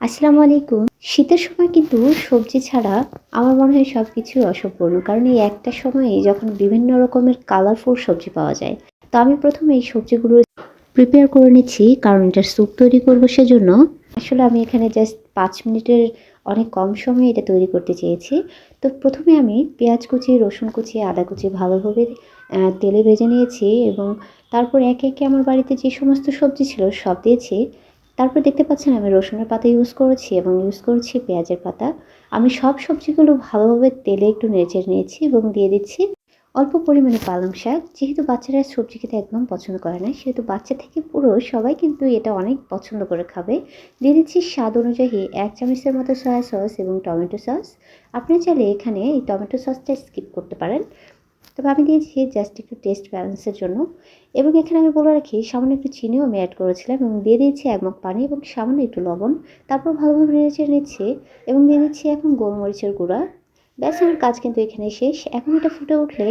আসসালামু আলাইকুম। শীতের সময় কিন্তু সবজি ছাড়া আমার মনে হয় সবকিছুই অসম্পূর্ণ। কারণ এই একটা সময়ে যখন বিভিন্ন রকমের কালারফুল সবজি পাওয়া যায়। তো আমি ১ম এই সবজিগুলো প্রিপেয়ার করে নিচ্ছি কারণ এটার স্যুপ তৈরি করব সেজন্য। আসলে আমি এখানে জাস্ট ৫ মিনিটের অনেক কম সময়ে এটা তৈরি করতে চেয়েছি। তো ১ম এ আমি পেঁয়াজ কুচি, রসুন কুচি, আদা কুচি ভালোভাবে তেলে ভেজে নিয়েছি এবং তারপর একে, একে আমার বাড়িতে যে সমস্ত সবজি ছিল সব দিয়েছি। তারপর দেখতে পাচ্ছেন আমি রসুনের পাতা ইউজ করেছি এবং ইউজ করেছি পেঁয়াজের পাতা। আমি সব সবজিগুলো ভালোভাবে তেলে একটু নেড়েচেড়ে নিয়েছি এবং দিয়ে দিচ্ছি অল্প পরিমাণে পালং শাক। যেহেতু বাচ্চারা সবজি খেতে একদম পছন্দ করে না, সেহেতু বাচ্চা থেকে বুড়ো সবাই কিন্তু এটা অনেক পছন্দ করে খাবে। দিয়ে দিচ্ছি স্বাদ অনুযায়ী ১ চামচের মতো সয়া সস এবং টমেটো সস। আপনি চাইলে এখানে এই টমেটো সসটা স্কিপ করতে পারেন। তবে আমি দিয়েছি জাস্ট একটু টেস্ট ব্যালেন্সের জন্য। এবং এখানে আমি বলে রাখি সামান্য একটু চিনিও আমি অ্যাড করেছিলাম এবং দিয়ে দিয়েছি ১ মগ পানি এবং সামান্য একটু লবণ। তারপর ভালোভাবে নেড়েচেড়ে নিচ্ছি এবং দিয়ে দিচ্ছি এখন গোলমরিচের গুঁড়া। ব্যাস আমার কাজ কিন্তু এখানে শেষ। এখন এটা ফুটে উঠলে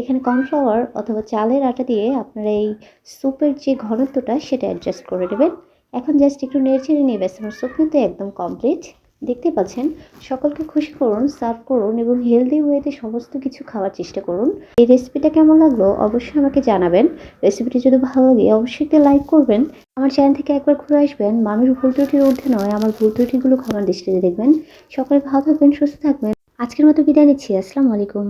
এখানে কর্নফ্লাওয়ার অথবা চালের আটা দিয়ে আপনারা এই স্যুপের যে ঘনত্বটা সেটা অ্যাডজাস্ট করে নেবেন। এখন জাস্ট একটু নেড়েচেড়ে নিয়ে ব্যাস আমার স্যুপ কিন্তু একদম কমপ্লিট। দেখতেই পাচ্ছেন সকলকে খুশি করুন, সার্ভ করুন এবং হেলদি ওয়েতে সমস্ত কিছু খাওয়ার চেষ্টা করুন। এই রেসিপিটা কেমন লাগলো অবশ্যই আমাকে জানাবেন। রেসিপিটি যদি ভালো লাগে অবশ্যই একটা লাইক করবেন। আমার চ্যানেল থেকে একবার ঘুরে আসবেন। মানুষ ভুল ত্রুটির ঊর্ধ্বে নয়, আমার ভুল ত্রুটিগুলো ক্ষমার দৃষ্টিতে দেখবেন। সকলে ভালো থাকবেন, সুস্থ থাকবেন। আজকের মতো বিদায় নিচ্ছি। আসসালামু আলাইকুম।